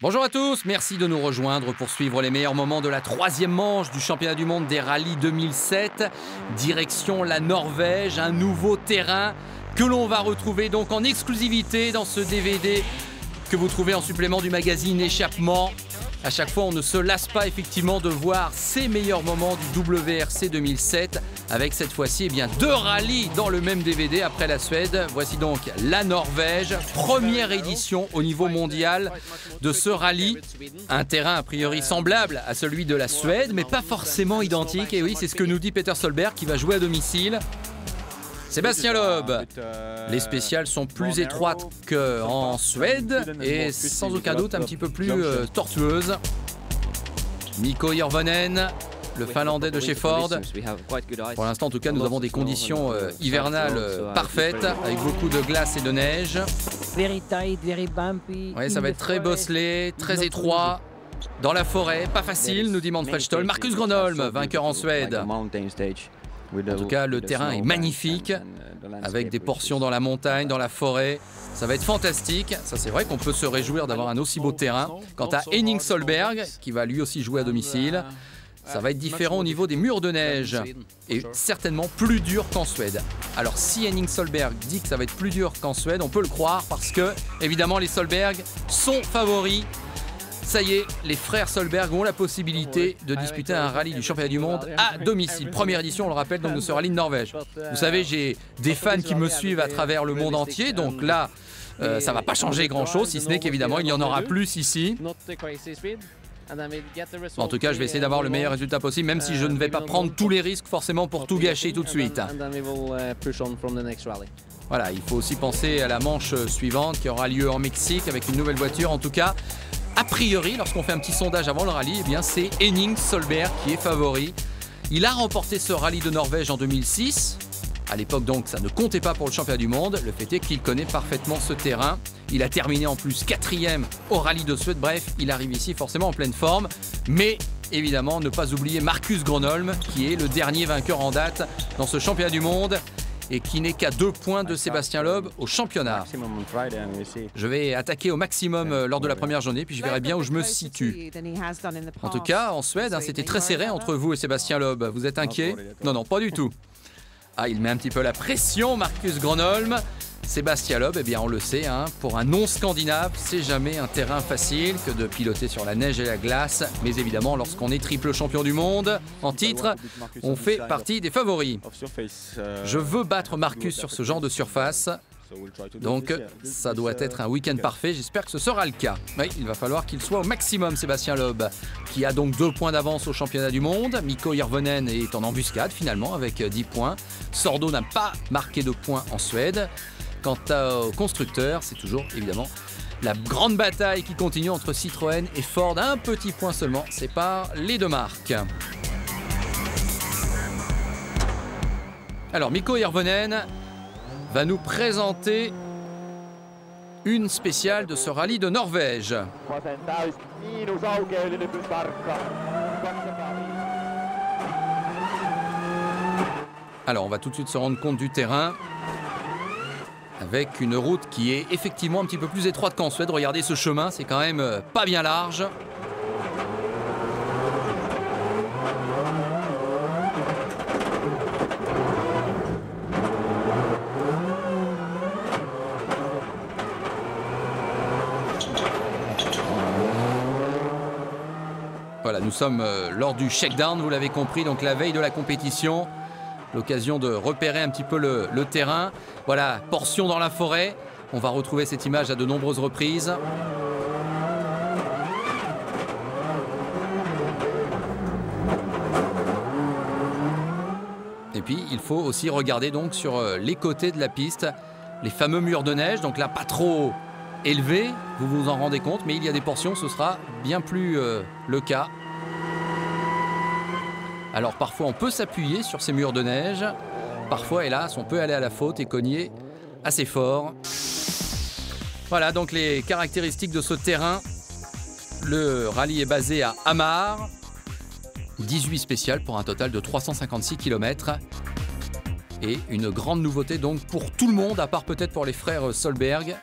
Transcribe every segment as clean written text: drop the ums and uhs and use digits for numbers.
Bonjour à tous, merci de nous rejoindre pour suivre les meilleurs moments de la troisième manche du championnat du monde des rallyes 2007. Direction la Norvège, un nouveau terrain que l'on va retrouver donc en exclusivité dans ce DVD que vous trouvez en supplément du magazine Échappement. À chaque fois, on ne se lasse pas effectivement de voir ces meilleurs moments du WRC 2007 avec cette fois-ci deux rallyes dans le même DVD après la Suède. Voici donc la Norvège, première édition au niveau mondial de ce rallye. Un terrain a priori semblable à celui de la Suède, mais pas forcément identique. Et oui, c'est ce que nous dit Peter Solberg qui va jouer à domicile. Sébastien Loeb, les spéciales sont plus étroites qu'en Suède et sans aucun doute un petit peu plus tortueuses. Mikko Hirvonen, le Finlandais de chez Ford. Pour l'instant, en tout cas, nous avons des conditions hivernales parfaites avec beaucoup de glace et de neige. Ouais, ça va être très bosselé, très étroit. Dans la forêt, pas facile, nous dit Manfred Stoll. Marcus Gronholm, vainqueur en Suède. En tout cas, le terrain est magnifique, avec des portions dans la montagne, dans la forêt. Ça va être fantastique. Ça, c'est vrai qu'on peut se réjouir d'avoir un aussi beau terrain. Quant à Henning Solberg, qui va lui aussi jouer à domicile, ça va être différent au niveau des murs de neige et certainement plus dur qu'en Suède. Alors, si Henning Solberg dit que ça va être plus dur qu'en Suède, on peut le croire parce que, évidemment, les Solberg sont favoris. Ça y est, les frères Solberg ont la possibilité de disputer un rallye du championnat du monde à domicile. Première édition, on le rappelle, donc de ce rallye de Norvège. Vous savez, j'ai des fans qui me suivent à travers le monde entier, donc là, ça ne va pas changer grand-chose, si ce n'est qu'évidemment, il y en aura plus ici. En tout cas, je vais essayer d'avoir le meilleur résultat possible, même si je ne vais pas prendre tous les risques forcément pour tout gâcher tout de suite. Voilà, il faut aussi penser à la manche suivante qui aura lieu en Mexique avec une nouvelle voiture. En tout cas, a priori, lorsqu'on fait un petit sondage avant le rallye, c'est Henning Solberg qui est favori. Il a remporté ce rallye de Norvège en 2006. À l'époque, donc, ça ne comptait pas pour le championnat du monde. Le fait est qu'il connaît parfaitement ce terrain. Il a terminé en plus 4e au rallye de Suède. Bref, il arrive ici forcément en pleine forme. Mais évidemment, ne pas oublier Marcus Gronholm, qui est le dernier vainqueur en date dans ce championnat du monde et qui n'est qu'à 2 points de Sébastien Loeb au championnat. Je vais attaquer au maximum lors de la première journée, puis je verrai bien où je me situe. En tout cas, en Suède, c'était très serré entre vous et Sébastien Loeb. Vous êtes inquiet? Non, non, pas du tout. Ah, il met un petit peu la pression, Marcus Gronholm. Sébastien Loeb, on le sait, pour un non-scandinave, c'est jamais un terrain facile que de piloter sur la neige et la glace. Mais évidemment, lorsqu'on est triple champion du monde en titre, on fait partie des favoris. Je veux battre Marcus sur ce genre de surface. Donc, ça doit être un week-end parfait. J'espère que ce sera le cas. Oui, il va falloir qu'il soit au maximum, Sébastien Loeb, qui a donc 2 points d'avance au championnat du monde. Mikko Hirvonen est en embuscade, finalement, avec 10 points. Sordo n'a pas marqué de points en Suède. Quant aux constructeurs, c'est toujours, évidemment, la grande bataille qui continue entre Citroën et Ford. Un petit point seulement, c'est par les deux marques. Alors, Mikko Hirvonen va nous présenter une spéciale de ce rallye de Norvège. Alors, on va tout de suite se rendre compte du terrain avec une route qui est effectivement un petit peu plus étroite qu'en Suède. Regardez ce chemin, c'est quand même pas bien large. Voilà, nous sommes lors du shakedown, vous l'avez compris, donc la veille de la compétition. L'occasion de repérer un petit peu le terrain. Voilà, portion dans la forêt. On va retrouver cette image à de nombreuses reprises. Et puis, il faut aussi regarder donc sur les côtés de la piste, les fameux murs de neige. Donc là, pas trop élevé, vous vous en rendez compte, mais il y a des portions, ce sera bien plus le cas. Alors parfois on peut s'appuyer sur ces murs de neige, parfois hélas on peut aller à la faute et cogner assez fort. Voilà donc les caractéristiques de ce terrain. Le rallye est basé à Hamar, 18 spéciales pour un total de 356 km. Et une grande nouveauté donc pour tout le monde, à part peut-être pour les frères Solberg.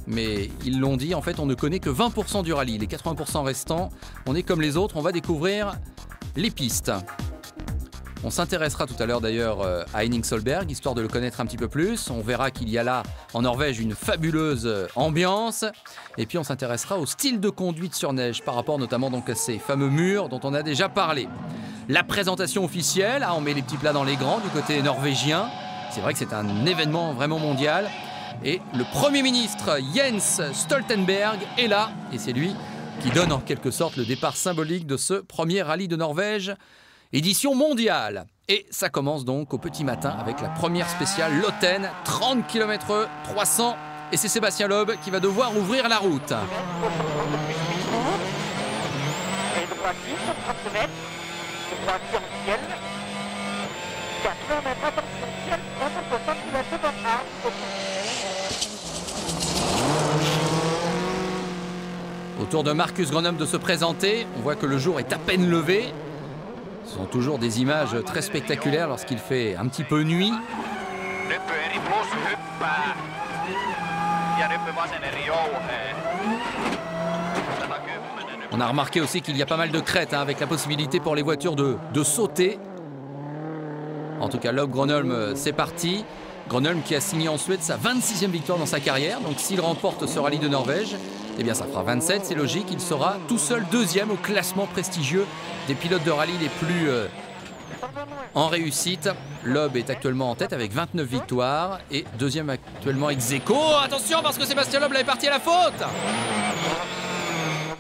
mais ils l'ont dit, en fait on ne connaît que 20% du rallye. Les 80% restants, on est comme les autres, on va découvrir les pistes. On s'intéressera tout à l'heure d'ailleurs à Henning Solberg, histoire de le connaître un petit peu plus. On verra qu'il y a là en Norvège une fabuleuse ambiance. Et puis on s'intéressera au style de conduite sur neige, par rapport notamment donc à ces fameux murs dont on a déjà parlé. La présentation officielle, on met les petits plats dans les grands du côté norvégien. C'est vrai que c'est un événement vraiment mondial. Et le Premier ministre Jens Stoltenberg est là. Et c'est lui qui donne en quelque sorte le départ symbolique de ce premier rallye de Norvège, édition mondiale. Et ça commence donc au petit matin avec la première spéciale Loten, 30 km/h, 300. Et c'est Sébastien Loeb qui va devoir ouvrir la route. Au tour de Marcus Gronholm de se présenter, on voit que le jour est à peine levé. Ce sont toujours des images très spectaculaires lorsqu'il fait un petit peu nuit. On a remarqué aussi qu'il y a pas mal de crêtes avec la possibilité pour les voitures de sauter. En tout cas, Loeb Gronholm, c'est parti. Gronholm qui a signé en Suède sa 26e victoire dans sa carrière. Donc s'il remporte ce rallye de Norvège, eh bien ça fera 27, c'est logique. Il sera tout seul deuxième au classement prestigieux des pilotes de rallye les plus en réussite. Loeb est actuellement en tête avec 29 victoires et deuxième actuellement ex aequo. Attention parce que Sébastien Loeb là est parti à la faute.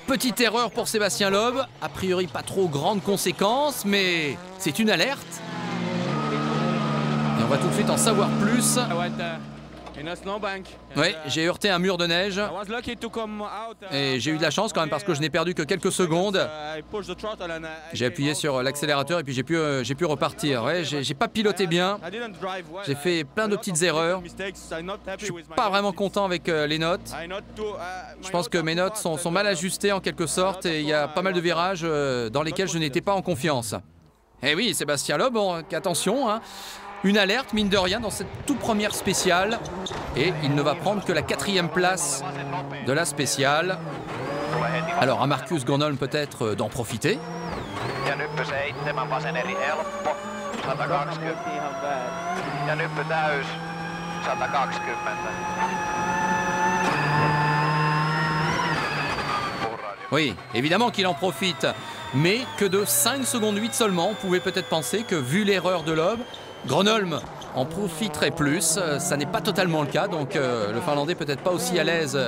Petite erreur pour Sébastien Loeb. A priori pas trop grande conséquence, mais c'est une alerte. Et on va tout de suite en savoir plus. Oui, j'ai heurté un mur de neige et j'ai eu de la chance quand même parce que je n'ai perdu que quelques secondes. J'ai appuyé sur l'accélérateur et puis j'ai pu repartir. Ouais, j'ai pas piloté bien, j'ai fait plein de petites erreurs. Je suis pas vraiment content avec les notes. Je pense que mes notes sont mal ajustées en quelque sorte et il y a pas mal de virages dans lesquels je n'étais pas en confiance. Eh oui, Sébastien Loeb, bon, attention, hein. Une alerte, mine de rien, dans cette toute première spéciale. Et il ne va prendre que la 4e place de la spéciale. Alors à Marcus Gronholm peut-être d'en profiter. Oui, évidemment qu'il en profite. Mais que de 5 secondes 8 seulement. On pouvait peut-être penser que, vu l'erreur de Loeb, Gronholm en profiterait plus, ça n'est pas totalement le cas, donc le Finlandais peut-être pas aussi à l'aise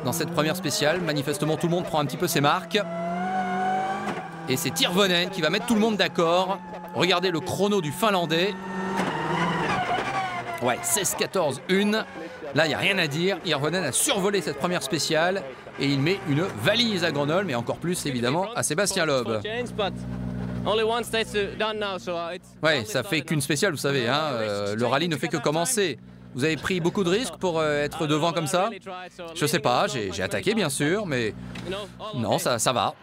dans cette première spéciale. Manifestement tout le monde prend un petit peu ses marques. Et c'est Hirvonen qui va mettre tout le monde d'accord. Regardez le chrono du Finlandais. Ouais, 16-14-1. Là, il n'y a rien à dire. Hirvonen a survolé cette première spéciale et il met une valise à Gronholm et encore plus évidemment à Sébastien Loeb. Ouais, ça fait qu'une spéciale, vous savez, hein. Le rallye ne fait que commencer. Vous avez pris beaucoup de risques pour être devant comme ça? Je sais pas, j'ai attaqué bien sûr, mais non, ça va.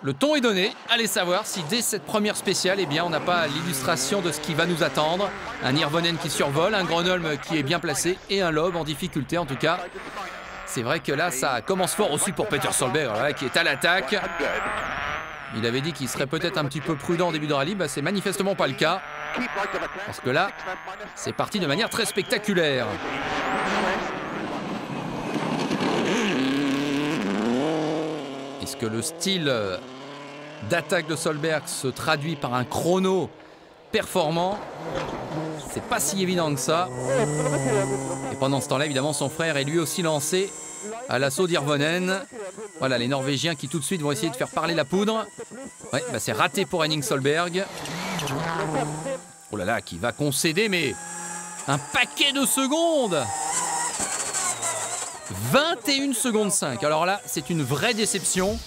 Le ton est donné. Allez savoir si dès cette première spéciale, eh bien, on n'a pas l'illustration de ce qui va nous attendre. Un Hirvonen qui survole, un Gronholm qui est bien placé et un Loeb en difficulté en tout cas. C'est vrai que là, ça commence fort aussi pour Peter Solberg, là, qui est à l'attaque. Il avait dit qu'il serait peut-être un petit peu prudent au début de rallye, bah, c'est manifestement pas le cas. Parce que là, c'est parti de manière très spectaculaire. Est-ce que le style d'attaque de Solberg se traduit par un chrono performant? C'est pas si évident que ça. Et pendant ce temps-là, évidemment, son frère est lui aussi lancé à l'assaut d'Hirvonen. Voilà, les Norvégiens qui tout de suite vont essayer de faire parler la poudre. Ouais, bah c'est raté pour Henning Solberg. Oh là là, qui va concéder, mais un paquet de secondes. 21 secondes 5. Alors là, c'est une vraie déception.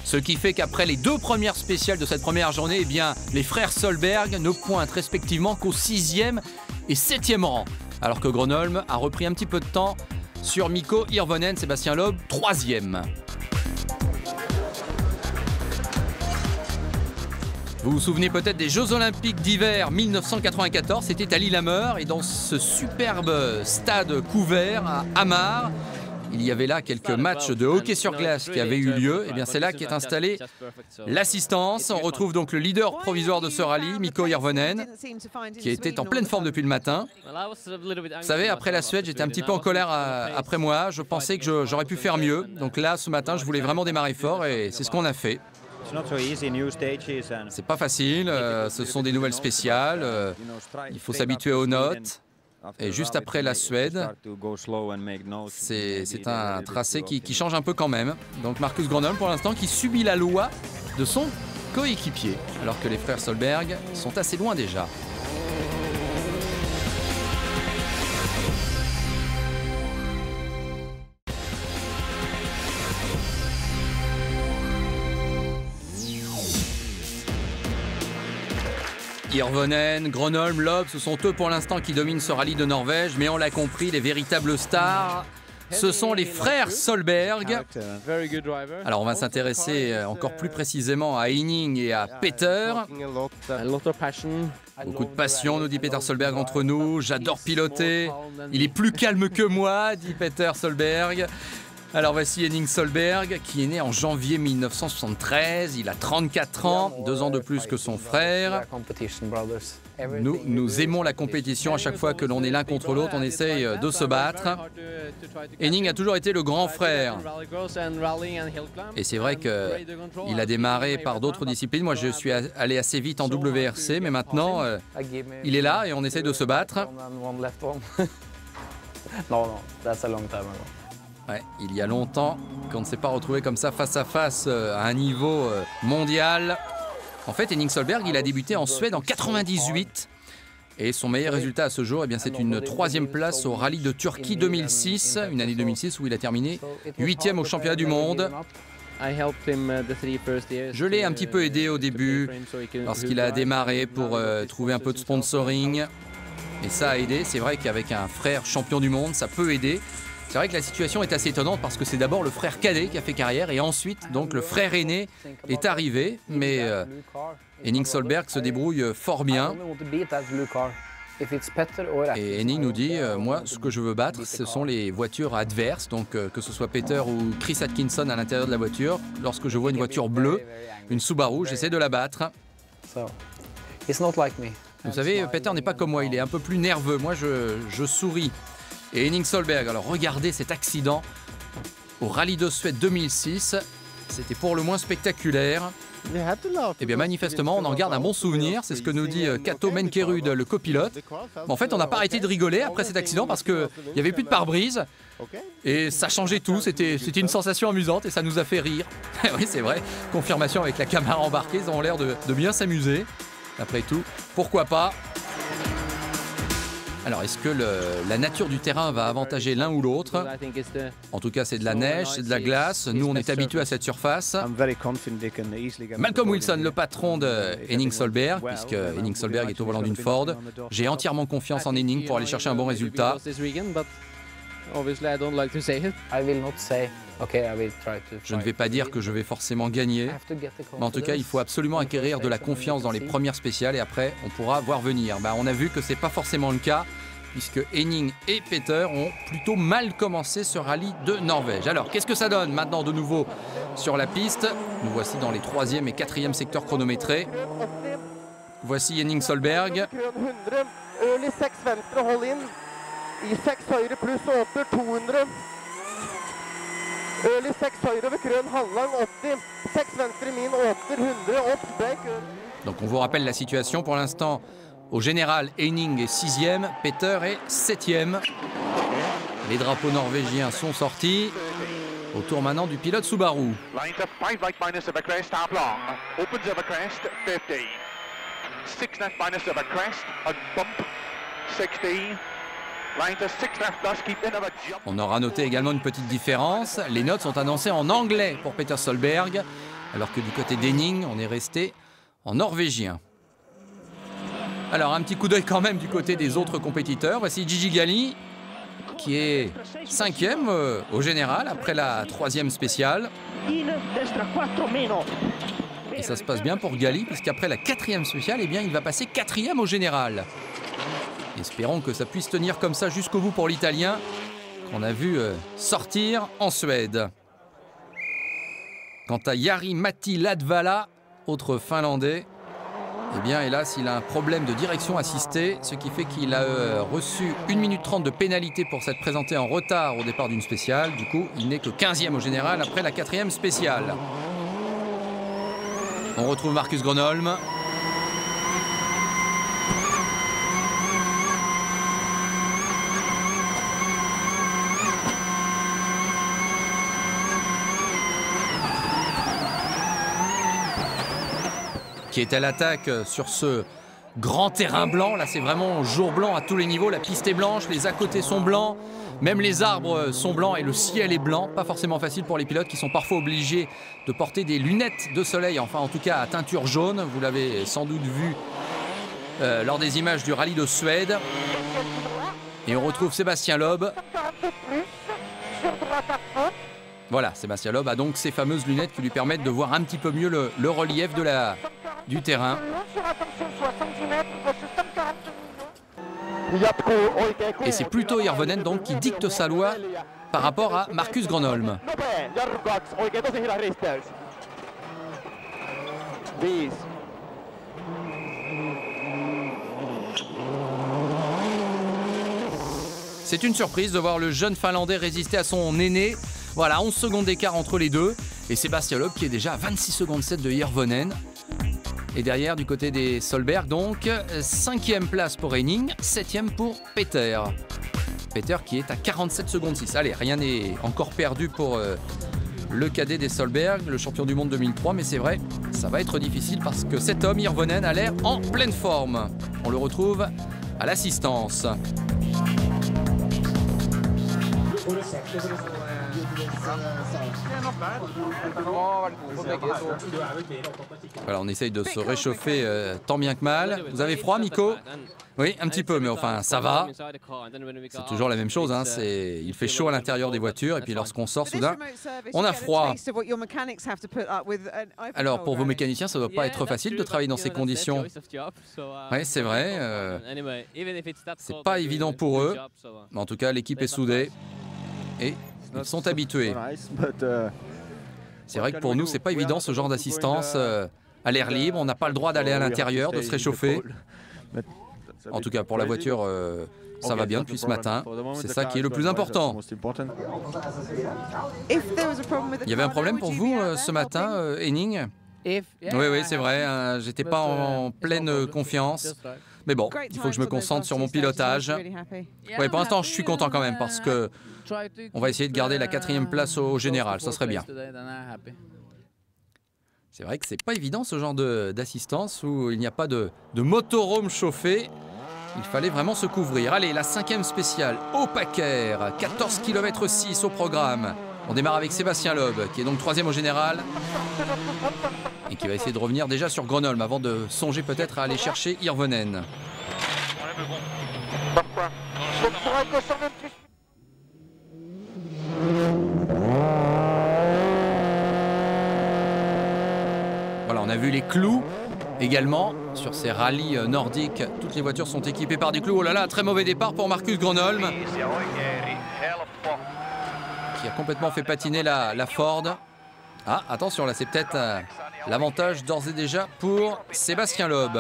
Ce qui fait qu'après les 2 premières spéciales de cette première journée, eh bien, les frères Solberg ne pointent respectivement qu'au 6e et 7e rang. Alors que Gronholm a repris un petit peu de temps sur Mikko Hirvonen, Sébastien Loeb, 3e. Vous vous souvenez peut-être des Jeux Olympiques d'hiver 1994, c'était à Lillehammer et dans ce superbe stade couvert à Hamar, il y avait là quelques matchs de hockey sur glace qui avaient eu lieu. Et bien c'est là qu'est installée l'assistance. On retrouve donc le leader provisoire de ce rallye, Mikko Hirvonen, qui était en pleine forme depuis le matin. Vous savez, après la Suède, j'étais un petit peu en colère après moi. Je pensais que j'aurais pu faire mieux. Donc là, ce matin, je voulais vraiment démarrer fort et c'est ce qu'on a fait. C'est pas facile, ce sont des nouvelles spéciales, il faut s'habituer aux notes. Et juste après la Suède, c'est un tracé qui change un peu quand même. Donc Marcus Gronholm pour l'instant qui subit la loi de son coéquipier, alors que les frères Solberg sont assez loin déjà. Hirvonen, Gronholm, Loeb, ce sont eux pour l'instant qui dominent ce rallye de Norvège, mais on l'a compris, les véritables stars, ce sont les frères Solberg. Alors on va s'intéresser encore plus précisément à Henning et à Peter. Beaucoup de passion, nous dit Peter Solberg entre nous. J'adore piloter. Il est plus calme que moi, dit Peter Solberg. Alors voici Henning Solberg qui est né en janvier 1973, il a 34 ans, 2 ans de plus que son frère. Nous aimons la compétition, à chaque fois que l'on est l'un contre l'autre, on essaye de se battre. Henning a toujours été le grand frère. Et c'est vrai qu'il a démarré par d'autres disciplines. Moi je suis allé assez vite en WRC, mais maintenant il est là et on essaye de se battre. Ouais, il y a longtemps qu'on ne s'est pas retrouvé comme ça face à face à un niveau mondial. En fait, Henning Solberg, il a débuté en Suède en 98 et son meilleur résultat à ce jour, eh bien, c'est une 3e place au rallye de Turquie 2006, une année 2006 où il a terminé 8e au championnat du monde. Je l'ai un petit peu aidé au début lorsqu'il a démarré pour trouver un peu de sponsoring et ça a aidé. C'est vrai qu'avec un frère champion du monde, ça peut aider. C'est vrai que la situation est assez étonnante parce que c'est d'abord le frère cadet qui a fait carrière et ensuite donc le frère aîné est arrivé. Mais Henning Solberg se débrouille fort bien. Et Henning nous dit, moi ce que je veux battre ce sont les voitures adverses, donc que ce soit Peter ou Chris Atkinson à l'intérieur de la voiture. Lorsque je vois une voiture bleue, une Subaru, j'essaie de la battre. Vous savez, Peter n'est pas comme moi, il est un peu plus nerveux. Moi je souris. Et Henning Solberg, alors regardez cet accident au rallye de Suède 2006, c'était pour le moins spectaculaire. Et bien manifestement on en garde un bon souvenir, c'est ce que nous dit Kato Menkerud, le copilote. Mais en fait on n'a pas arrêté de rigoler après cet accident parce qu'il n'y avait plus de pare-brise et ça changeait tout, c'était une sensation amusante et ça nous a fait rire. Oui c'est vrai, confirmation avec la caméra embarquée, ils ont l'air de bien s'amuser. Après tout, pourquoi pas? Alors, est-ce que la nature du terrain va avantager l'un ou l'autre? En tout cas, c'est de la neige, c'est de la glace. Nous, on est habitués à cette surface. Malcolm Wilson, le patron de Henning Solberg, puisque Henning Solberg est au volant d'une Ford. J'ai entièrement confiance en Henning pour aller chercher un bon résultat. Je ne vais pas dire que je vais forcément gagner, mais en tout cas, il faut absolument acquérir de la confiance dans les premières spéciales et après, on pourra voir venir. On a vu que ce n'est pas forcément le cas, puisque Henning et Peter ont plutôt mal commencé ce rallye de Norvège. Alors, qu'est-ce que ça donne maintenant de nouveau sur la piste? Nous voici dans les 3e et 4e secteurs chronométrés. Voici Henning Solberg. Donc on vous rappelle la situation pour l'instant. Au général, Henning est 6e, Peter est 7e. Les drapeaux norvégiens sont sortis. Au tour maintenant du pilote Subaru. On aura noté également une petite différence. Les notes sont annoncées en anglais pour Peter Solberg, alors que du côté d'Henning, on est resté en norvégien. Alors un petit coup d'œil quand même du côté des autres compétiteurs. Voici Gigi Galli, qui est 5e au général, après la 3e spéciale. Et ça se passe bien pour Galli, puisqu'après la 4e spéciale, eh bien, il va passer 4e au général. Espérons que ça puisse tenir comme ça jusqu'au bout pour l'Italien, qu'on a vu sortir en Suède. Quant à Jari-Matti Latvala, autre Finlandais, eh bien, hélas, il a un problème de direction assistée, ce qui fait qu'il a reçu 1 minute 30 de pénalité pour s'être présenté en retard au départ d'une spéciale. Du coup, il n'est que 15e au général après la 4e spéciale. On retrouve Marcus Gronholm. Qui est à l'attaque sur ce grand terrain blanc. Là, c'est vraiment jour blanc à tous les niveaux. La piste est blanche, les à-côté sont blancs, même les arbres sont blancs et le ciel est blanc. Pas forcément facile pour les pilotes qui sont parfois obligés de porter des lunettes de soleil, enfin en tout cas à teinture jaune. Vous l'avez sans doute vu lors des images du rallye de Suède. Et on retrouve Sébastien Loeb. Voilà, Sébastien Loeb a donc ces fameuses lunettes qui lui permettent de voir un petit peu mieux le relief du terrain. Et c'est plutôt Hirvonen donc qui dicte sa loi par rapport à Marcus Gronholm. C'est une surprise de voir le jeune Finlandais résister à son aîné. Voilà, 11 secondes d'écart entre les deux. Et Sébastien Loeb qui est déjà à 26 secondes 7 de Hirvonen. Et derrière, du côté des Solberg, donc, 5e place pour Henning, 7e pour Peter. Peter qui est à 47 secondes 6. Allez, rien n'est encore perdu pour le cadet des Solberg, le champion du monde 2003. Mais c'est vrai, ça va être difficile parce que cet homme, Hirvonen, a l'air en pleine forme. On le retrouve à l'assistance. Voilà, on essaye de se réchauffer tant bien que mal. Vous avez froid, Mikko? Oui, un petit peu, mais enfin, ça va. C'est toujours la même chose, hein. Il fait chaud à l'intérieur des voitures, et puis lorsqu'on sort, soudain, on a froid. Alors, pour vos mécaniciens, ça ne doit pas être facile de travailler dans ces conditions. Oui, c'est vrai. C'est pas évident pour eux. Mais en tout cas, l'équipe est soudée. Et ils sont habitués. C'est vrai que pour nous, c'est pas évident ce genre d'assistance à l'air libre. On n'a pas le droit d'aller à l'intérieur, de se réchauffer. En tout cas, pour la voiture, ça va bien depuis ce matin. C'est ça qui est le plus important. Il y avait un problème pour vous ce matin, Henning? Oui, c'est vrai. J'étais pas en pleine confiance. Mais bon, il faut que je me concentre sur mon pilotage. Oui, pour l'instant, je suis content quand même parce que on va essayer de garder la 4e place au général. Ça serait bien. C'est vrai que c'est pas évident ce genre d'assistance où il n'y a pas de motorhome chauffé. Il fallait vraiment se couvrir. Allez, la 5e spéciale au Packer, 14 km 6 au programme. On démarre avec Sébastien Loeb, qui est donc 3e au général. Et qui va essayer de revenir déjà sur Gronholm avant de songer peut-être à aller chercher Hirvonen. Voilà, on a vu les clous également sur ces rallyes nordiques. Toutes les voitures sont équipées par des clous. Oh là là, très mauvais départ pour Marcus Gronholm, qui a complètement fait patiner la Ford. Ah, attention, là c'est peut-être l'avantage d'ores et déjà pour Sébastien Loeb.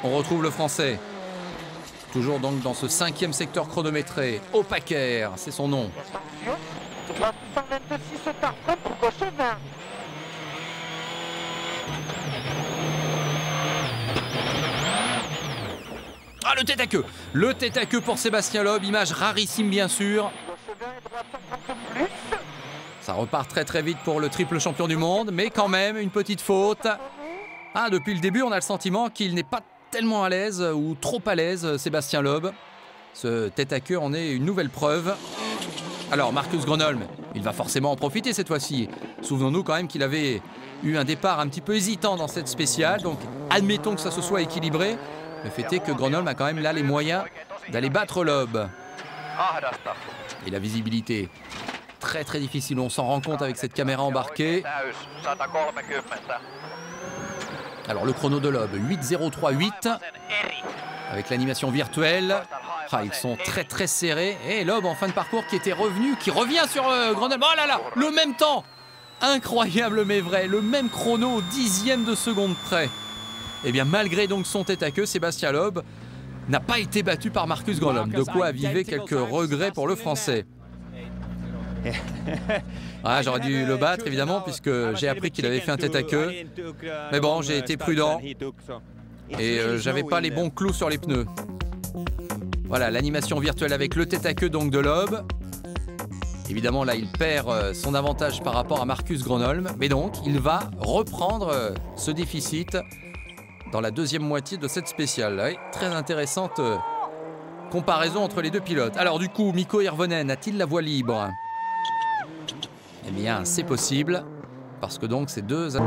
On retrouve le Français. Toujours donc dans ce 5e secteur chronométré. Au Packer, c'est son nom. Ah, le tête à queue. Le tête à queue pour Sébastien Loeb, image rarissime bien sûr. Ça repart très très vite pour le triple champion du monde, mais quand même une petite faute. Ah, depuis le début, on a le sentiment qu'il n'est pas tellement à l'aise ou trop à l'aise, Sébastien Loeb. Ce tête à queue en est une nouvelle preuve. Alors, Marcus Gronholm, il va forcément en profiter cette fois-ci. Souvenons-nous quand même qu'il avait eu un départ un petit peu hésitant dans cette spéciale, donc admettons que ça se soit équilibré. Le fait est que Gronholm a quand même là les moyens d'aller battre Loeb. Et la visibilité très très difficile. On s'en rend compte avec cette caméra embarquée. Alors le chrono de Loeb, 8.03.8 avec l'animation virtuelle. Ah, ils sont très très serrés. Et Loeb en fin de parcours qui était revenu, qui revient sur Grenoble. Oh là là, le même temps. Incroyable mais vrai, le même chrono au 10e de seconde près. Et bien malgré donc son tête à queue, Sébastien Loeb n'a pas été battu par Marcus Grönholm. De quoi aviver quelques regrets pour le Français. Ah, j'aurais dû le battre évidemment puisque j'ai appris qu'il avait fait un tête à queue. Mais bon, j'ai été prudent et j'avais pas les bons clous sur les pneus. Voilà, l'animation virtuelle avec le tête à queue donc de Loeb. Évidemment là il perd son avantage par rapport à Marcus Grönholm. Mais donc il va reprendre ce déficit dans la deuxième moitié de cette spéciale. Oui, très intéressante comparaison entre les deux pilotes. Alors du coup, Mikko Hirvonen a-t-il la voie libre? Eh bien, c'est possible, parce que donc ces deux...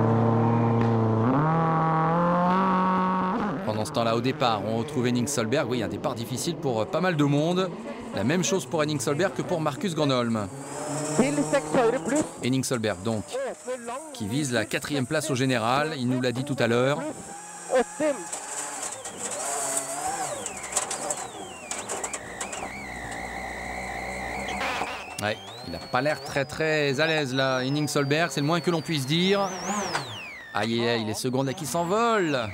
Pendant ce temps-là, au départ, on retrouve Henning Solberg. Oui, un départ difficile pour pas mal de monde. La même chose pour Henning Solberg que pour Marcus Grönholm. Henning Solberg, donc, qui vise la 4e place au général. Il nous l'a dit tout à l'heure. Ouais, il n'a pas l'air très à l'aise là, Henning Solberg, c'est le moins que l'on puisse dire. Aïe, aïe, les secondes là qui s'envolent.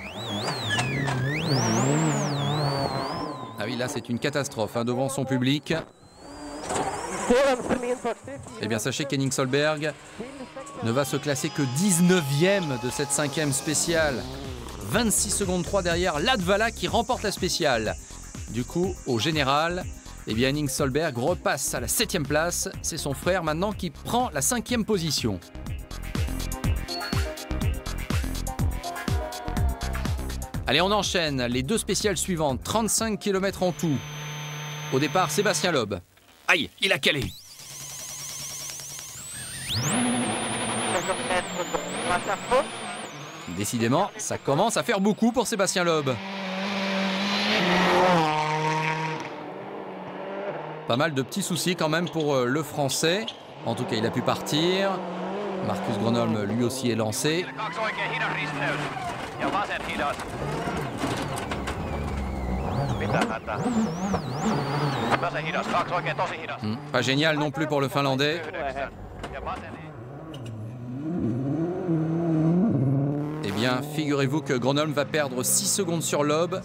Ah oui, là c'est une catastrophe hein, devant son public. Eh bien sachez qu'Henning Solberg ne va se classer que 19e de cette 5e spéciale. 26 secondes 3 derrière Latvala qui remporte la spéciale. Du coup, au général, eh bien Henning Solberg repasse à la 7e place. C'est son frère maintenant qui prend la 5e position. Allez, on enchaîne les deux spéciales suivantes. 35 km en tout. Au départ, Sébastien Loeb. Aïe, il a calé. Décidément, ça commence à faire beaucoup pour Sébastien Loeb. Pas mal de petits soucis quand même pour le Français. En tout cas, il a pu partir. Marcus Grönholm, lui aussi, est lancé. Pas génial non plus pour le Finlandais. Eh bien, figurez-vous que Grönholm va perdre 6 secondes sur Loeb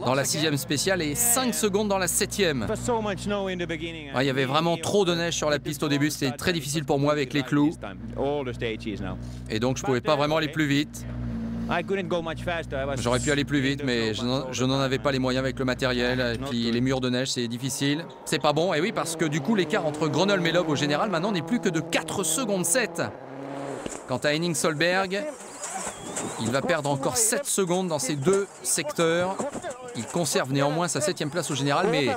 dans la 6e spéciale et 5 secondes dans la 7e. Il y avait vraiment trop de neige sur la piste au début, c'était très difficile pour moi avec les clous. Et donc je ne pouvais pas vraiment aller plus vite. J'aurais pu aller plus vite, mais je n'en avais pas les moyens avec le matériel. Et puis les murs de neige, c'est difficile. C'est pas bon, et oui, parce que du coup, l'écart entre Grönholm et Loeb au général, maintenant, n'est plus que de 4 secondes 7. Quant à Henning Solberg, il va perdre encore 7 secondes dans ces deux secteurs. Il conserve néanmoins sa 7e place au général, mais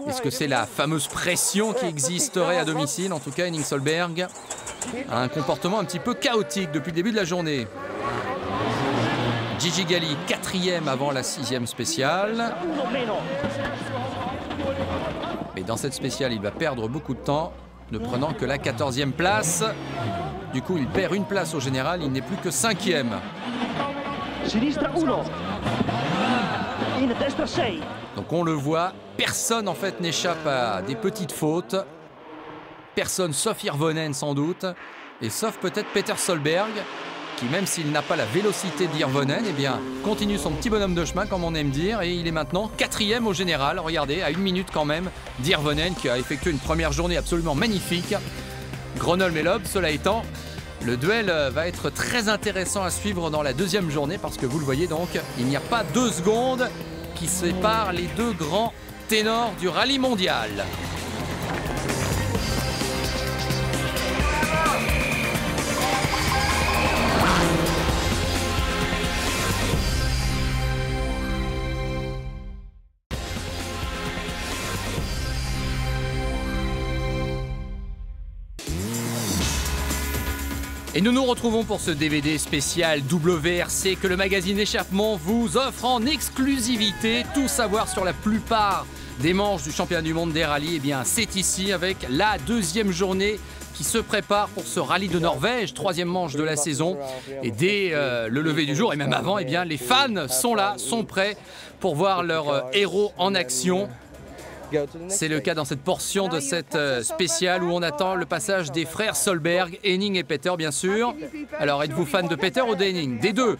est-ce que c'est la fameuse pression qui existerait à domicile? En tout cas, Henning Solberg a un comportement un petit peu chaotique depuis le début de la journée. Gigi Galli, 4e avant la 6e spéciale. Mais dans cette spéciale, il va perdre beaucoup de temps, ne prenant que la 14e place. Du coup, il perd une place au général, il n'est plus que 5e. Donc on le voit, personne en fait n'échappe à des petites fautes. Personne sauf Hirvonen sans doute, et sauf peut-être Peter Solberg, qui même s'il n'a pas la vélocité d'Hirvonen, eh bien, continue son petit bonhomme de chemin, comme on aime dire, et il est maintenant 4e au général. Regardez, à 1 minute quand même d'Hirvonen, qui a effectué une première journée absolument magnifique. Grönholm et Loeb, cela étant, le duel va être très intéressant à suivre dans la 2e journée, parce que vous le voyez donc, il n'y a pas 2 secondes qui séparent les deux grands ténors du rallye mondial. Et nous nous retrouvons pour ce DVD spécial WRC que le magazine Échappement vous offre en exclusivité. Tout savoir sur la plupart des manches du championnat du monde des rallyes, eh bien c'est ici avec la deuxième journée qui se prépare pour ce rallye de Norvège, troisième manche de la saison. Et dès le lever du jour, et même avant, eh bien, les fans sont là, sont prêts pour voir leur héros en action. C'est le cas dans cette portion de cette spéciale où on attend le passage des frères Solberg, Henning et Peter bien sûr. Alors êtes-vous fan de Peter ou d'Henning? Des deux?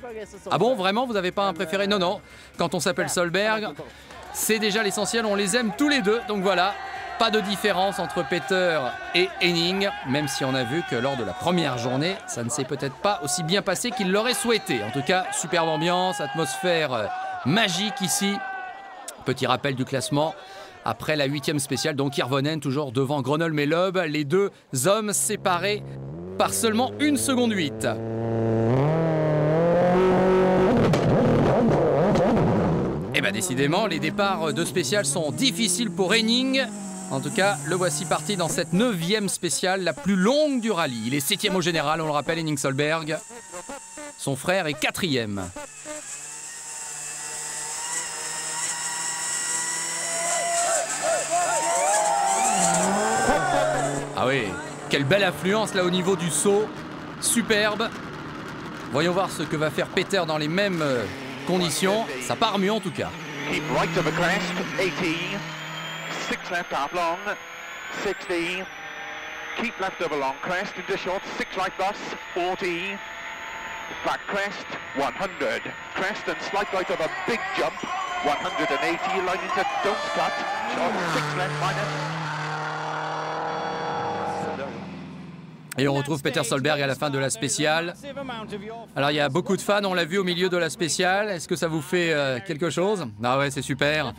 Ah bon, vraiment, vous n'avez pas un préféré? Non, non. Quand on s'appelle Solberg, c'est déjà l'essentiel, on les aime tous les deux. Donc voilà, pas de différence entre Peter et Henning, même si on a vu que lors de la première journée, ça ne s'est peut-être pas aussi bien passé qu'il l'aurait souhaité. En tout cas, superbe ambiance, atmosphère magique ici. Petit rappel du classement. Après la 8e spéciale, donc Hirvonen toujours devant Gronholm et Loeb, les deux hommes séparés par seulement 1 seconde 8. Et bien décidément, les départs de spéciale sont difficiles pour Henning. En tout cas, le voici parti dans cette 9e spéciale, la plus longue du rallye. Il est 7e au général, on le rappelle, Henning Solberg. Son frère est 4e. Ah oui, quelle belle affluence là au niveau du saut, superbe. Voyons voir ce que va faire Peter dans les mêmes conditions, ça part mieux en tout cas. Keep right of the crest, 18, 6 left half long, 60, keep left of a long crest into short, 6 right bus, 40, back crest, 100, crest and slight right of a big jump, 180, line into don't cut, short 6 left minus. Et on retrouve Peter Solberg à la fin de la spéciale. Alors il y a beaucoup de fans, on l'a vu au milieu de la spéciale. Est-ce que ça vous fait quelque chose? Ah ouais, c'est super.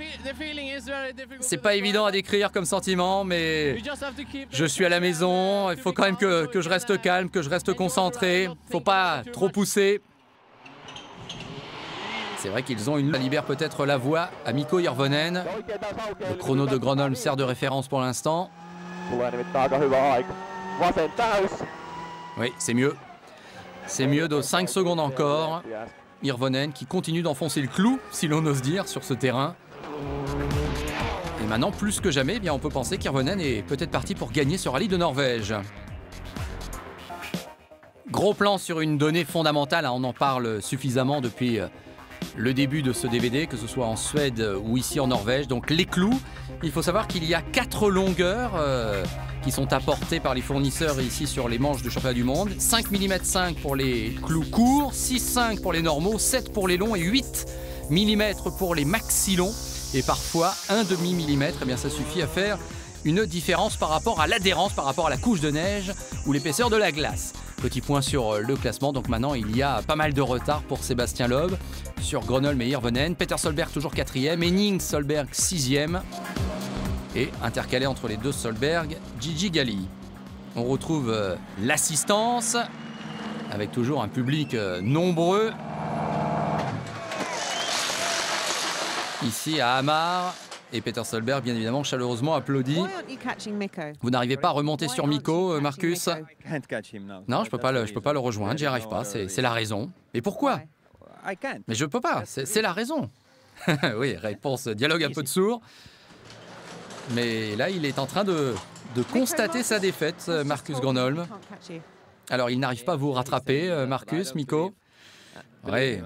C'est pas évident à décrire comme sentiment, mais je suis à la maison. Il faut quand même que je reste calme, que je reste concentré. Faut pas trop pousser. C'est vrai qu'ils ont une... Ça libère peut-être la voie à Mikko Hirvonen. Le chrono de Gronholm sert de référence pour l'instant. Oui, c'est mieux. C'est mieux de 5 secondes encore. Hirvonen qui continue d'enfoncer le clou, si l'on ose dire, sur ce terrain. Et maintenant, plus que jamais, eh bien, on peut penser qu'Hirvonen est peut-être parti pour gagner ce rallye de Norvège. Gros plan sur une donnée fondamentale, hein, on en parle suffisamment depuis le début de ce DVD, que ce soit en Suède ou ici en Norvège. Donc les clous, il faut savoir qu'il y a 4 longueurs qui sont apportées par les fournisseurs ici sur les manches du championnat du monde. 5 mm 5 pour les clous courts, 6,5 pour les normaux, 7 pour les longs et 8 mm pour les maxi longs. Et parfois, 1,5 mm, eh bien ça suffit à faire une différence par rapport à l'adhérence, par rapport à la couche de neige ou l'épaisseur de la glace. Petit point sur le classement, donc maintenant il y a pas mal de retard pour Sébastien Loeb sur Gronholm et Hirvonen. Peter Solberg toujours 4e, Henning Solberg 6e. Et intercalé entre les deux Solberg, Gigi Galli. On retrouve l'assistance, avec toujours un public nombreux. Ici à Hamar. Et Peter Solberg, bien évidemment, chaleureusement applaudi. Vous n'arrivez pas à remonter sur Mikko, Marcus? Non, je peux pas le rejoindre, j'y arrive pas, c'est la raison. Mais pourquoi? Mais je peux pas, c'est la raison. Oui, réponse, dialogue un peu de sourd. Mais là, il est en train de constater sa défaite, Marcus Gronholm. Alors, il n'arrive pas à vous rattraper, Marcus, Mikko? Oui,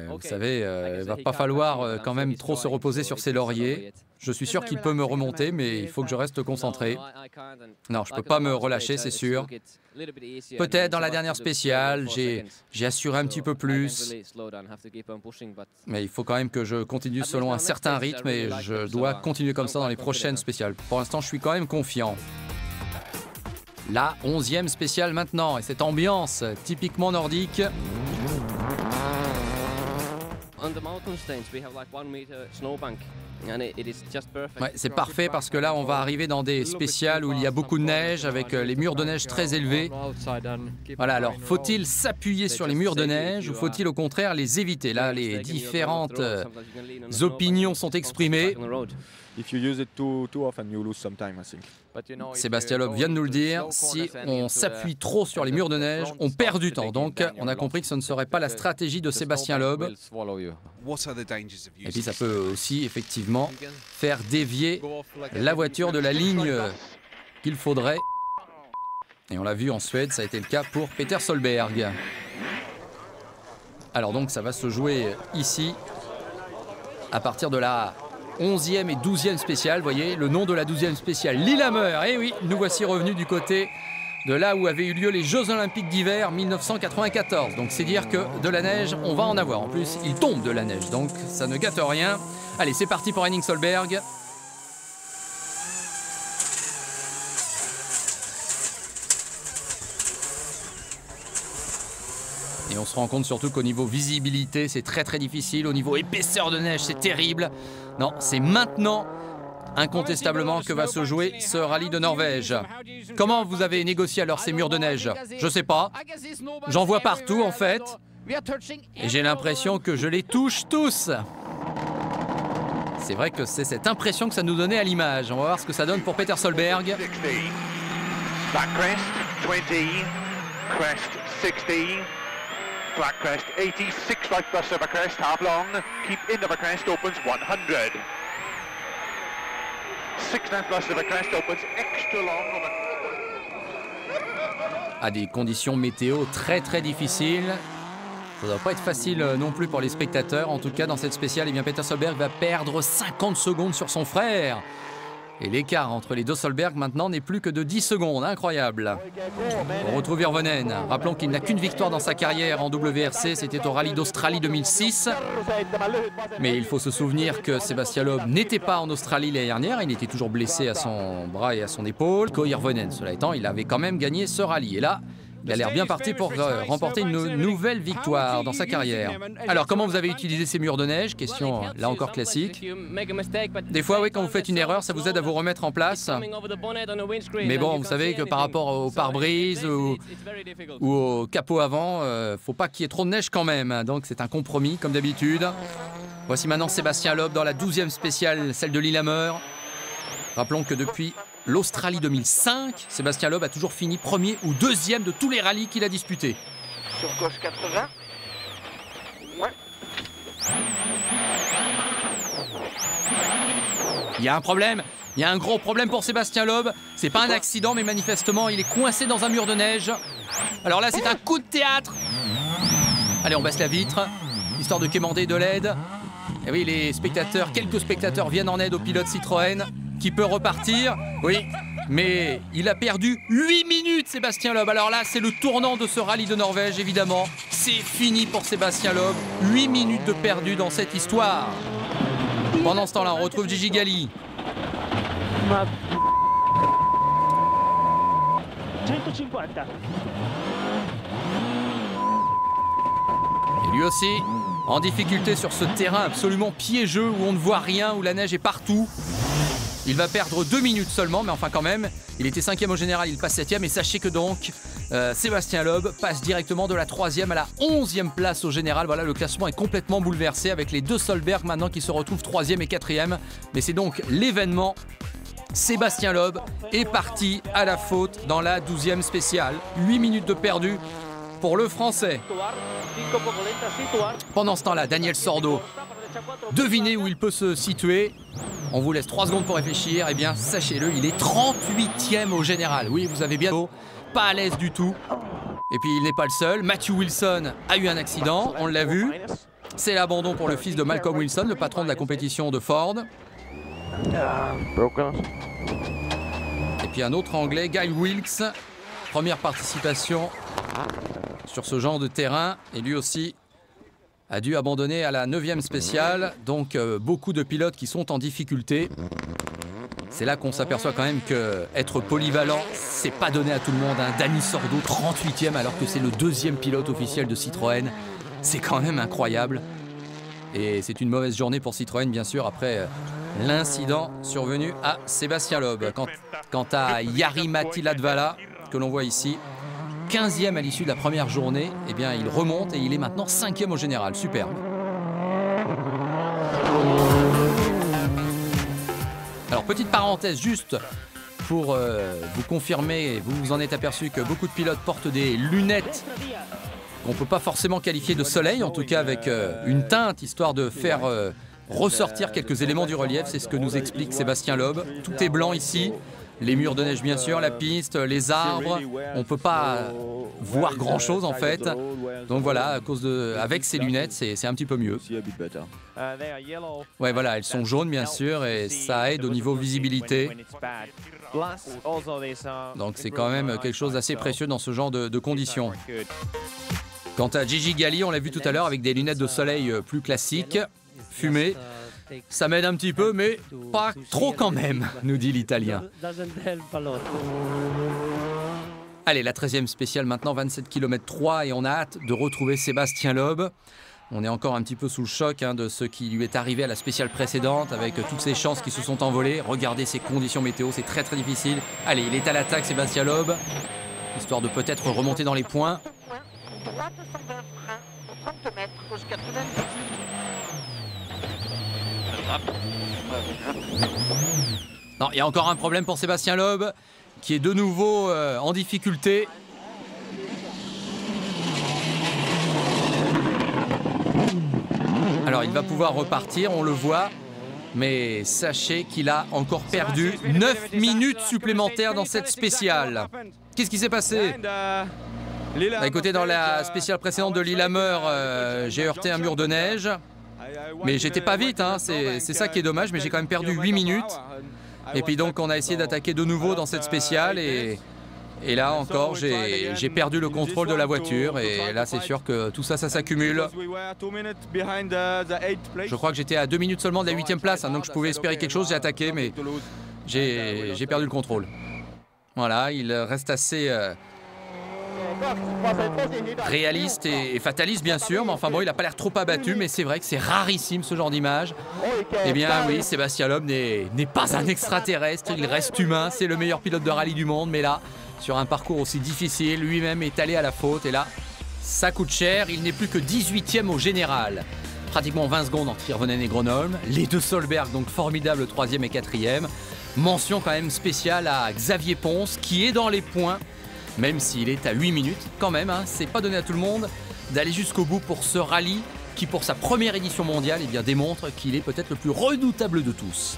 vous savez, il va pas falloir quand même trop se reposer sur ses lauriers. Je suis sûr qu'il peut me remonter, mais il faut que je reste concentré. Non, je peux pas me relâcher, c'est sûr. Peut-être dans la dernière spéciale, j'ai assuré un petit peu plus. Mais il faut quand même que je continue selon un certain rythme et je dois continuer comme ça dans les prochaines spéciales. Pour l'instant, je suis quand même confiant. La 11e spéciale maintenant, et cette ambiance typiquement nordique. Ouais, c'est parfait parce que là on va arriver dans des spéciales où il y a beaucoup de neige avec les murs de neige très élevés. Voilà, alors faut-il s'appuyer sur les murs de neige ou faut-il au contraire les éviter? Là les différentes opinions sont exprimées. Sébastien Loeb vient de nous le dire, si on s'appuie trop sur les murs de neige, on perd du temps. Donc on a compris que ce ne serait pas la stratégie de Sébastien Loeb. Et puis ça peut aussi effectivement effectivement faire dévier la voiture de la ligne qu'il faudrait. Et on l'a vu en Suède, ça a été le cas pour Peter Solberg. Alors donc ça va se jouer ici à partir de la 11e et 12e spéciale. Vous voyez le nom de la 12e spéciale, Lillehammer. Et oui, nous voici revenus du côté de là où avaient eu lieu les Jeux Olympiques d'hiver 1994. Donc c'est dire que de la neige, on va en avoir. En plus, il tombe de la neige, donc ça ne gâte rien. Allez, c'est parti pour Henning Solberg. Et on se rend compte surtout qu'au niveau visibilité, c'est très très difficile. Au niveau épaisseur de neige, c'est terrible. Non, c'est maintenant, incontestablement, que va se jouer ce rallye de Norvège. Comment vous avez négocié alors ces murs de neige? Je sais pas. J'en vois partout en fait. Et j'ai l'impression que je les touche tous. C'est vrai que c'est cette impression que ça nous donnait à l'image. On va voir ce que ça donne pour Peter Solberg. 60. Back crest, 20. Crest, 60. Black crest, 80. 6 right bus over crest, half long. Keep in over crest, opens 100. 6 left bus over crest, opens extra long over. À des conditions météo très très difficiles. Ça ne doit pas être facile non plus pour les spectateurs. En tout cas, dans cette spéciale, eh bien, Peter Solberg va perdre 50 secondes sur son frère. Et l'écart entre les deux Solberg maintenant n'est plus que de 10 secondes. Incroyable. On retrouve Hirvonen. Rappelons qu'il n'a qu'une victoire dans sa carrière en WRC. C'était au rallye d'Australie 2006. Mais il faut se souvenir que Sébastien Loeb n'était pas en Australie l'année dernière. Il était toujours blessé à son bras et à son épaule. Hirvonen, cela étant, il avait quand même gagné ce rallye. Et là, il a l'air bien parti pour remporter une nouvelle victoire dans sa carrière. Alors, comment vous avez utilisé ces murs de neige? Question, là encore, classique. Des fois, oui, quand vous faites une erreur, ça vous aide à vous remettre en place. Mais bon, vous savez que par rapport au pare-brise ou au capot avant, faut pas qu'il y ait trop de neige quand même. Donc, c'est un compromis, comme d'habitude. Voici maintenant Sébastien Loeb dans la 12e spéciale, celle de Lillehammer. Rappelons que depuis l'Australie 2005, Sébastien Loeb a toujours fini premier ou deuxième de tous les rallyes qu'il a disputés. Sur gauche 80. Ouais. Il y a un problème, il y a un gros problème pour Sébastien Loeb. C'est pas un accident, mais manifestement, il est coincé dans un mur de neige. Alors là, c'est un coup de théâtre. Allez, on baisse la vitre, histoire de quémander de l'aide. Et oui, les spectateurs, quelques spectateurs viennent en aide au pilote Citroën, qui peut repartir. Oui, mais il a perdu 8 minutes, Sébastien Loeb. Alors là, c'est le tournant de ce rallye de Norvège, évidemment. C'est fini pour Sébastien Loeb. 8 minutes de perdu dans cette histoire. Pendant ce temps-là, on retrouve Gigi Galli. Et lui aussi, en difficulté sur ce terrain absolument piégeux où on ne voit rien, où la neige est partout. Il va perdre 2 minutes seulement, mais enfin quand même, il était 5e au général, il passe 7e. Et sachez que donc, Sébastien Loeb passe directement de la 3e à la 11e place au général. Voilà, le classement est complètement bouleversé avec les deux Solberg maintenant qui se retrouvent 3e et 4e. Mais c'est donc l'événement. Sébastien Loeb est parti à la faute dans la 12e spéciale. 8 minutes de perdu pour le Français. Pendant ce temps-là, Daniel Sordo, devinez où il peut se situer. On vous laisse 3 secondes pour réfléchir. Eh bien, sachez-le, il est 38e au général. Oui, vous avez bien pas à l'aise du tout. Et puis, il n'est pas le seul. Matthew Wilson a eu un accident, on l'a vu. C'est l'abandon pour le fils de Malcolm Wilson, le patron de la compétition de Ford. Et puis un autre Anglais, Guy Wilkes. Première participation sur ce genre de terrain. Et lui aussi a dû abandonner à la 9e spéciale. Donc beaucoup de pilotes qui sont en difficulté. C'est là qu'on s'aperçoit quand même qu'être polyvalent, c'est pas donné à tout le monde. Hein. Danny Sordo, 38e, alors que c'est le 2e pilote officiel de Citroën. C'est quand même incroyable. Et c'est une mauvaise journée pour Citroën, bien sûr, après l'incident survenu à Sébastien Loeb. Quant à Jari-Matti Latvala, que l'on voit ici, 15e à l'issue de la première journée, eh bien, il remonte et il est maintenant 5e au général. Superbe. Alors, petite parenthèse juste pour vous confirmer, vous vous en êtes aperçu que beaucoup de pilotes portent des lunettes qu'on ne peut pas forcément qualifier de soleil, en tout cas avec une teinte, histoire de faire ressortir quelques éléments du relief. C'est ce que nous explique Sébastien Loeb. Tout est blanc ici. Les murs de neige bien sûr, la piste, les arbres. On ne peut pas voir grand chose en fait. Donc voilà, avec ces lunettes, c'est un petit peu mieux. Ouais voilà, elles sont jaunes bien sûr et ça aide au niveau visibilité. Donc c'est quand même quelque chose d'assez précieux dans ce genre de conditions. Quant à Gigi Galli, on l'a vu tout à l'heure avec des lunettes de soleil plus classiques, fumées. Ça m'aide un petit peu, mais pas trop quand même, nous dit l'Italien. Allez, la 13e spéciale maintenant, 27 km 3, et on a hâte de retrouver Sébastien Loeb. On est encore un petit peu sous le choc de ce qui lui est arrivé à la spéciale précédente, avec toutes ces chances qui se sont envolées. Regardez ces conditions météo, c'est très très difficile. Allez, il est à l'attaque, Sébastien Loeb, histoire de peut-être remonter dans les points. Droite sans frein, 30 mètres, gauche 90. Non, il y a encore un problème pour Sébastien Loeb, qui est de nouveau en difficulté. Alors, il va pouvoir repartir, on le voit. Mais sachez qu'il a encore perdu 9 minutes supplémentaires dans cette spéciale. Qu'est-ce qui s'est passé ? Bah, écoutez, dans la spéciale précédente de Lillehammer, j'ai heurté un mur de neige. Mais j'étais pas vite, c'est ça qui est dommage, mais j'ai quand même perdu 8 minutes. Et puis donc on a essayé d'attaquer de nouveau dans cette spéciale et là encore j'ai perdu le contrôle de la voiture et là c'est sûr que tout ça s'accumule. Je crois que j'étais à 2 minutes seulement de la 8e place, donc je pouvais espérer quelque chose, j'ai attaqué mais j'ai perdu le contrôle. Voilà, il reste assez réaliste et fataliste bien sûr, mais enfin bon, il n'a pas l'air trop abattu, mais c'est vrai que c'est rarissime ce genre d'image. Eh bien oui, Sébastien Loeb n'est pas un extraterrestre, il reste humain, c'est le meilleur pilote de rallye du monde, mais là, sur un parcours aussi difficile, lui-même est allé à la faute, et là, ça coûte cher, il n'est plus que 18e au général. Pratiquement 20 secondes entre Hirvonen et Gronholm, les deux Solberg, donc formidables 3e et 4e. Mention quand même spéciale à Xavier Ponce, qui est dans les points, même s'il est à 8 minutes, quand même, c'est pas donné à tout le monde d'aller jusqu'au bout pour ce rallye qui, pour sa première édition mondiale, démontre qu'il est peut-être le plus redoutable de tous.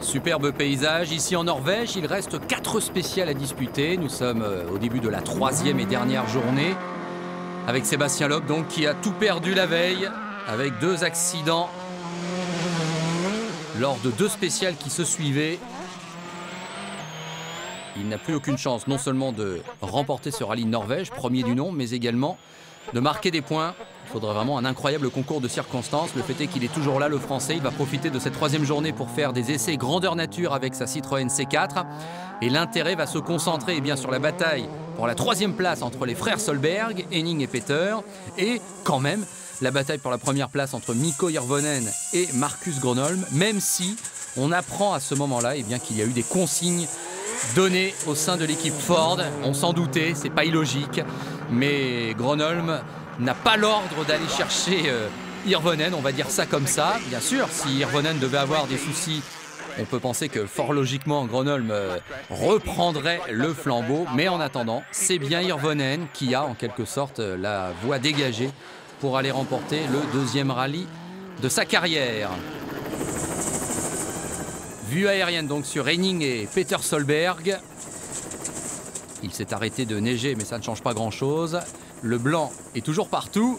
Superbe paysage, ici en Norvège, il reste 4 spéciales à disputer. Nous sommes au début de la 3e et dernière journée. Avec Sébastien Loeb, donc, qui a tout perdu la veille, avec 2 accidents lors de 2 spéciales qui se suivaient. Il n'a plus aucune chance, non seulement de remporter ce rallye de Norvège, premier du nom, mais également de marquer des points. Il faudrait vraiment un incroyable concours de circonstances. Le fait est qu'il est toujours là, le Français. Il va profiter de cette 3e journée pour faire des essais grandeur nature avec sa Citroën C4. Et l'intérêt va se concentrer sur la bataille pour la 3e place entre les frères Solberg, Henning et Peter. Et quand même, la bataille pour la première place entre Mikko Hirvonen et Marcus Gronholm. Même si on apprend à ce moment-là qu'il y a eu des consignes données au sein de l'équipe Ford. On s'en doutait, c'est pas illogique. Mais Gronholm n'a pas l'ordre d'aller chercher Hirvonen, on va dire ça comme ça. Bien sûr, si Hirvonen devait avoir des soucis, on peut penser que fort logiquement Gronholm reprendrait le flambeau. Mais en attendant, c'est bien Hirvonen qui a en quelque sorte la voie dégagée pour aller remporter le 2e rallye de sa carrière. Vue aérienne donc sur Henning et Peter Solberg. Il s'est arrêté de neiger, mais ça ne change pas grand-chose. Le blanc est toujours partout.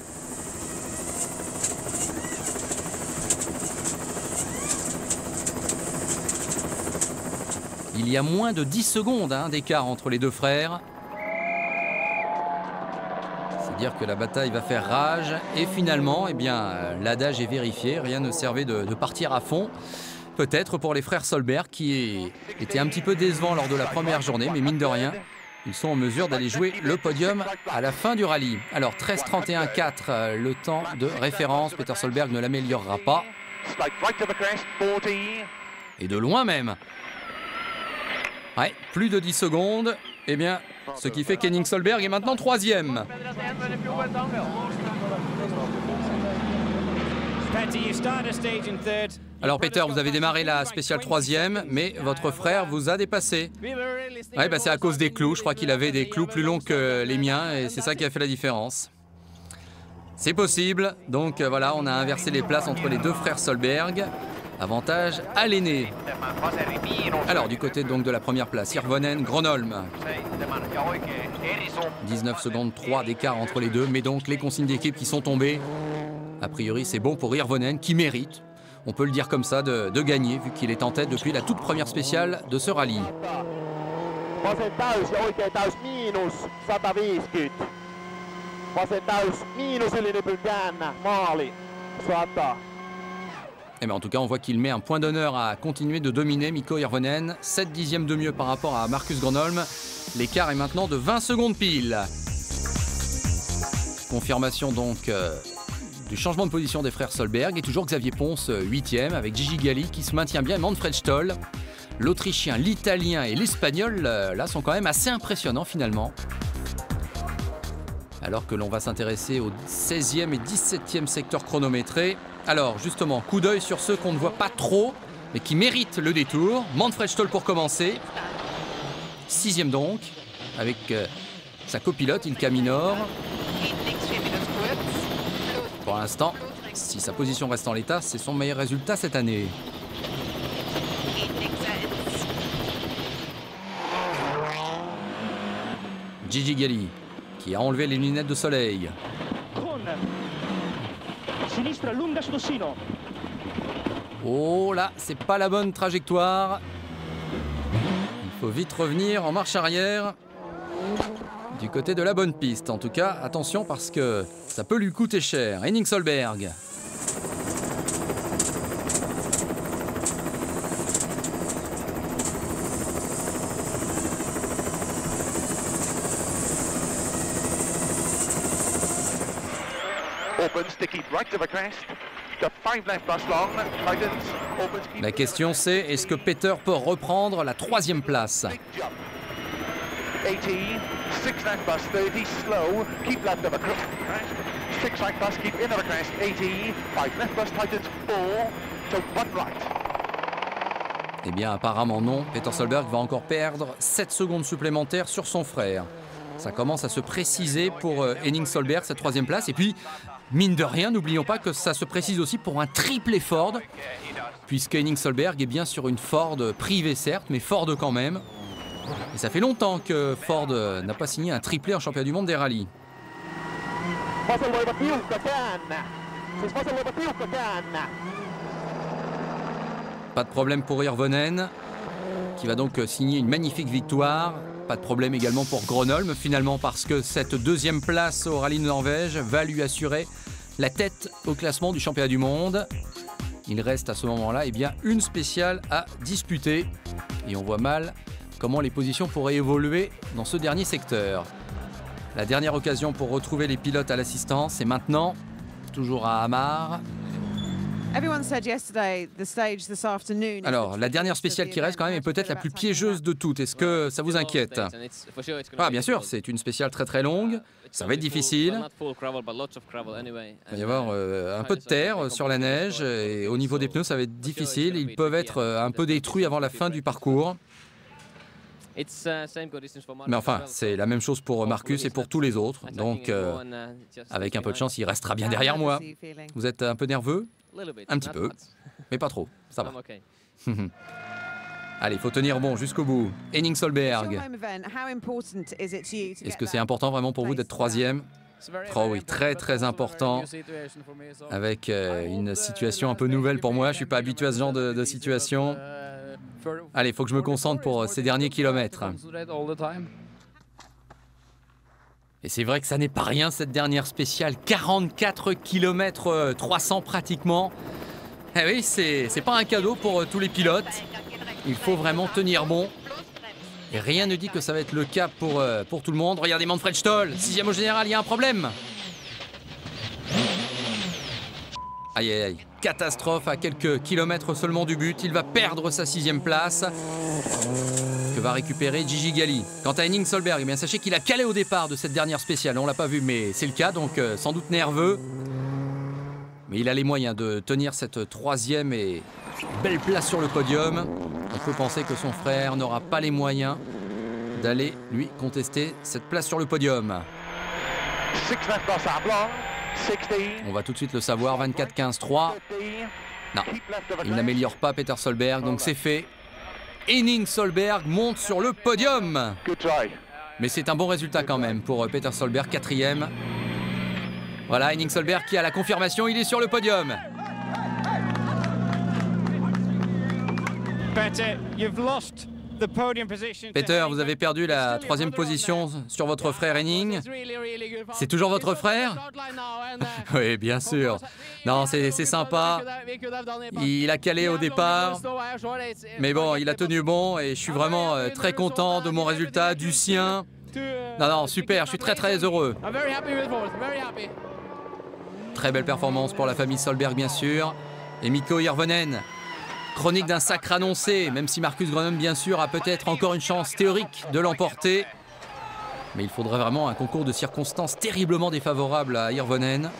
Il y a moins de 10 secondes d'écart entre les 2 frères. C'est dire que la bataille va faire rage. Et finalement, l'adage est vérifié. Rien ne servait de partir à fond. Peut-être pour les frères Solberg qui étaient un petit peu décevants lors de la première journée, mais mine de rien, ils sont en mesure d'aller jouer le podium à la fin du rallye. Alors 13:31.4, le temps de référence. Peter Solberg ne l'améliorera pas. Et de loin même. Ouais, plus de 10 secondes. Ce qui fait qu'Henning Solberg est maintenant 3e. Alors Peter, vous avez démarré la spéciale 3e, mais votre frère vous a dépassé. Ouais, bah c'est à cause des clous. Je crois qu'il avait des clous plus longs que les miens et c'est ça qui a fait la différence. C'est possible. Donc voilà, on a inversé les places entre les deux frères Solberg. Avantage à l'aîné. Alors du côté donc de la première place, Hirvonen, Gronholm. 19 secondes 3 d'écart entre les deux, mais donc les consignes d'équipe qui sont tombées. A priori, c'est bon pour Hirvonen qui mérite, on peut le dire comme ça, de gagner vu qu'il est en tête depuis la toute première spéciale de ce rallye. Et bien en tout cas, on voit qu'il met un point d'honneur à continuer de dominer Mikko Hirvonen. 7 dixièmes de mieux par rapport à Marcus Gronholm. L'écart est maintenant de 20 secondes pile. Confirmation donc du changement de position des frères Solberg. Et toujours Xavier Ponce, 8e, avec Gigi Galli qui se maintient bien. Manfred Stoll, l'Autrichien, l'Italien et l'Espagnol, là, sont quand même assez impressionnants finalement. Alors que l'on va s'intéresser au 16e et 17e secteur chronométré. Alors justement, coup d'œil sur ceux qu'on ne voit pas trop, mais qui méritent le détour. Manfred Stoll pour commencer. 6e donc, avec sa copilote Ilka Minor. Pour l'instant, si sa position reste en l'état, c'est son meilleur résultat cette année. Gigi Galli, qui a enlevé les lunettes de soleil. Oh là, c'est pas la bonne trajectoire. Il faut vite revenir en marche arrière. Du côté de la bonne piste. En tout cas, attention parce que ça peut lui coûter cher. Henning Solberg. La question c'est, est-ce que Peter peut reprendre la 3e place? 80, 6 left bus, 30, slow, keep left of a crest, 6 right bus, keep in of a crest, 80, 5 left bus, tightens, 4, to 1 right. Eh bien apparemment non, Peter Solberg va encore perdre 7 secondes supplémentaires sur son frère. Ça commence à se préciser pour Henning Solberg, cette 3e place. Et puis, mine de rien, n'oublions pas que ça se précise aussi pour un triplé Ford, puisque Henning Solberg est bien sur une Ford privée certes, mais Ford quand même. Et ça fait longtemps que Ford n'a pas signé un triplé en championnat du monde des rallyes. Pas de problème pour Hirvonen, qui va donc signer une magnifique victoire. Pas de problème également pour Gronholm, finalement, parce que cette 2e place au rallye de Norvège va lui assurer la tête au classement du championnat du monde. Il reste à ce moment-là une spéciale à disputer. Et on voit mal comment les positions pourraient évoluer dans ce dernier secteur. La dernière occasion pour retrouver les pilotes à l'assistance, c'est maintenant, toujours à Hamar. Alors, la dernière spéciale qui reste quand même est peut-être la plus piégeuse de toutes. Est-ce que ça vous inquiète? Ah, bien sûr, c'est une spéciale très très longue. Ça va être difficile. Il va y avoir un peu de terre sur la neige et au niveau des pneus, ça va être difficile. Ils peuvent être un peu détruits avant la fin du parcours. Mais enfin, c'est la même chose pour Marcus et pour tous les autres. Donc, avec un peu de chance, il restera bien derrière moi. Vous êtes un peu nerveux? Un petit peu, mais pas trop. Ça va. Allez, il faut tenir bon jusqu'au bout. Henning Solberg. Est-ce que c'est important vraiment pour vous d'être 3e? Oh oui, très très important. Avec une situation un peu nouvelle pour moi. Je ne suis pas habitué à ce genre de situation. Allez, il faut que je me concentre pour ces derniers kilomètres. Et c'est vrai que ça n'est pas rien cette dernière spéciale. 44 km 300 pratiquement. Eh oui, c'est pas un cadeau pour tous les pilotes. Il faut vraiment tenir bon. Et rien ne dit que ça va être le cas pour tout le monde. Regardez Manfred Stoll, 6e au général, il y a un problème. Aïe aïe aïe, catastrophe à quelques kilomètres seulement du but. Il va perdre sa 6e place que va récupérer Gigi Galli. Quant à Henning Solberg, eh bien, sachez qu'il a calé au départ de cette dernière spéciale. On l'a pas vu, mais c'est le cas, donc sans doute nerveux. Mais il a les moyens de tenir cette troisième et belle place sur le podium. On peut penser que son frère n'aura pas les moyens d'aller lui contester cette place sur le podium. On va tout de suite le savoir, 24-15-3. Non, il n'améliore pas Peter Solberg, donc c'est fait. Henning Solberg monte sur le podium. Mais c'est un bon résultat quand même pour Peter Solberg, 4e. Voilà, Henning Solberg qui a la confirmation, il est sur le podium. Peter, vous avez perdu la 3e position sur votre frère Henning. C'est toujours votre frère? Oui, bien sûr. Non, c'est sympa. Il a calé au départ. Mais bon, il a tenu bon et je suis vraiment très content de mon résultat, du sien. Non, super, je suis très heureux. Très belle performance pour la famille Solberg, bien sûr. Et Mikko Hirvonen. Chronique d'un sacre annoncé, même si Marcus Grönholm, bien sûr, a peut-être encore une chance théorique de l'emporter. Mais il faudrait vraiment un concours de circonstances terriblement défavorable à Hirvonen.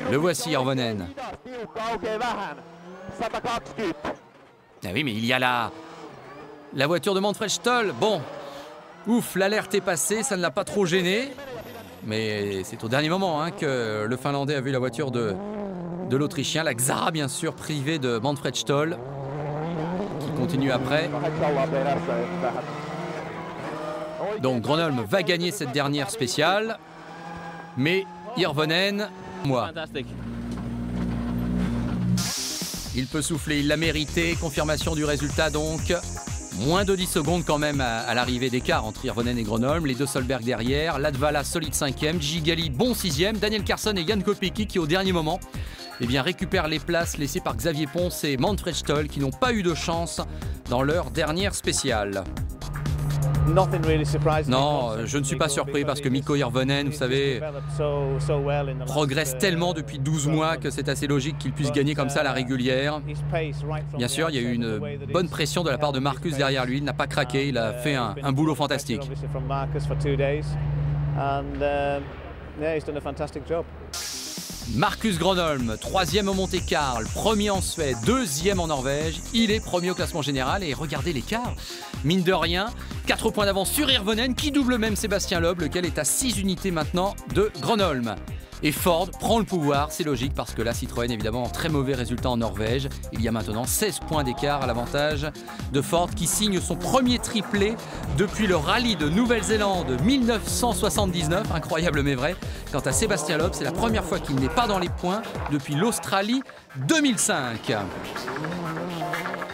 Le voici, Hirvonen. Ah oui, mais il y a la voiture de Manfred Stoll. Bon, ouf, l'alerte est passée, ça ne l'a pas trop gêné. Mais c'est au dernier moment que le Finlandais a vu la voiture de l'Autrichien, la Xara bien sûr, privée de Manfred Stoll, qui continue après. Donc Grönholm va gagner cette dernière spéciale, mais Hirvonen, moi. Il peut souffler, il l'a mérité, confirmation du résultat donc. Moins de 10 secondes quand même à l'arrivée d'écart entre Hirvonen et Grönholm. Les deux Solberg derrière, Latvala solide 5e, Gigali bon 6e, Daniel Carlsson et Jan Kopecky qui au dernier moment récupèrent les places laissées par Xavier Ponce et Manfred Stoll qui n'ont pas eu de chance dans leur dernière spéciale. Non, je ne suis pas surpris parce que Mikko Hirvonen, vous savez, progresse tellement depuis 12 mois que c'est assez logique qu'il puisse gagner comme ça à la régulière. Bien sûr, il y a eu une bonne pression de la part de Marcus derrière lui, il n'a pas craqué, il a fait un boulot fantastique. Marcus Grönholm, 3e au Monte-Carlo, 1er en Suède, 2e en Norvège. Il est 1er au classement général et regardez l'écart. Mine de rien, 4 points d'avance sur Hirvonen qui double même Sébastien Loeb, lequel est à 6 unités maintenant de Grönholm. Et Ford prend le pouvoir, c'est logique parce que là Citroën évidemment très mauvais résultat en Norvège. Il y a maintenant 16 points d'écart à l'avantage de Ford qui signe son premier triplé depuis le rallye de Nouvelle-Zélande 1979, incroyable mais vrai. Quant à Sébastien Loeb, c'est la première fois qu'il n'est pas dans les points depuis l'Australie 2005.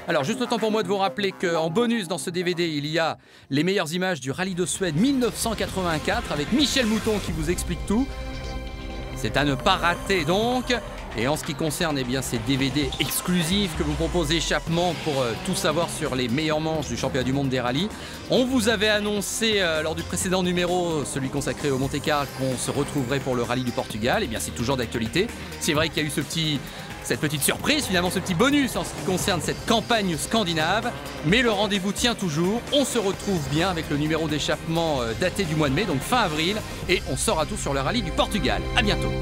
Alors juste le temps pour moi de vous rappeler qu'en bonus dans ce DVD il y a les meilleures images du rallye de Suède 1984 avec Michel Mouton qui vous explique tout. C'est à ne pas rater donc. Et en ce qui concerne ces DVD exclusifs que vous propose Échappement pour tout savoir sur les meilleures manches du championnat du monde des rallyes, on vous avait annoncé lors du précédent numéro, celui consacré au Monte-Carlo, qu'on se retrouverait pour le rallye du Portugal. Et bien c'est toujours d'actualité. C'est vrai qu'il y a eu cette petite surprise, finalement ce petit bonus en ce qui concerne cette campagne scandinave. Mais le rendez-vous tient toujours. On se retrouve bien avec le numéro d'Échappement daté du mois de mai, donc fin avril. Et on saura tout sur le rallye du Portugal. À bientôt.